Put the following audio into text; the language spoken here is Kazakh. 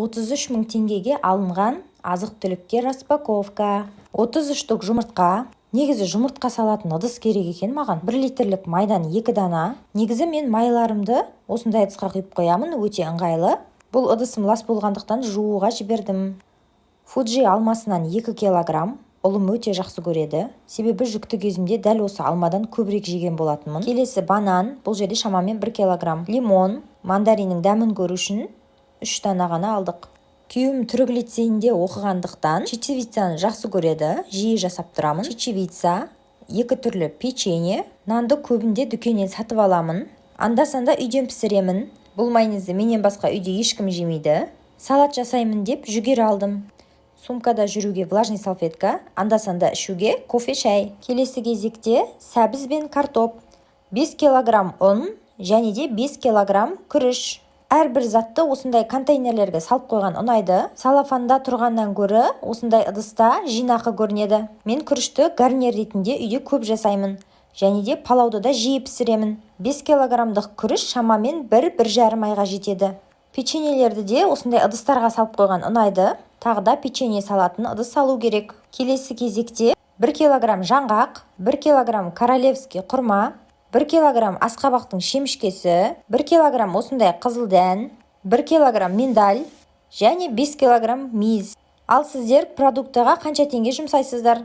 33 мың теңгеге алынған азық-түлікке распаковка. 30 штук жұмыртқа. Негізі жұмыртқа салатын ыдыс керек екен маған. 1 литрлік майдан 2 дана. Негізі мен майларымды осындай ыдысқа құйып қоямын, өте ыңғайлы. Бұл ыдысым лас болғандықтан жууға жібердім. Fuji алмасынан 2 килограмм. Ұлым өте жақсы көреді. Себебі жүкті кезімде дәл осы алмадан көбірек жеген болатынмын. Келесі банан, бұл жерде шамамен 1 килограмм. Лимон, мандариннің дәмін көру үшін 3 дана ғана алдық. Күйеуім түрік лицейінде оқығандықтан чечевицаны жақсы көреді, жиі жасап тұрамын. Чечевица, 2 түрлі печенье, нанды көбінде дүкеннен сатып аламын. Анда-санда үйден пісіремін. Бұл майонезді менен басқа үйде ешкім жемейді. Салат жасаймын деп жүгері алдым. Сумкада жүруге влажный салфетка, анда-санда ішуге кофе шай. Келесі кезекте сәбіз бен картоп. 5 килограмм ұн және де 5 килограмм күріш. Әрбір затты осындай контейнерлерге салып қойған ұнайды. Салафанда тұрғаннан гөрі осындай ыдыста жинақы көрінеді. Мен күрішті гарнир ретінде үйде көп жасаймын. Және де палауды да жиі пісіремін. 5 килограммдық күріш шамамен 1-1,5 айға жетеді. Печеньелерді де осындай ыдыстарға салып қойған ұнайды. Тағы да печенье салатын ыдыс салу керек. Келесі кезекте 1 килограмм жаңғақ, 1 килограмм королевский құрма, 1 килограмм асқабақтың шемішкесі, 1 килограмм осындай қызыл дән, 1 килограмм миндаль және 5 килограмм мейіз. Ал сіздер продуктыға қанша теңге жұмсайсыздар?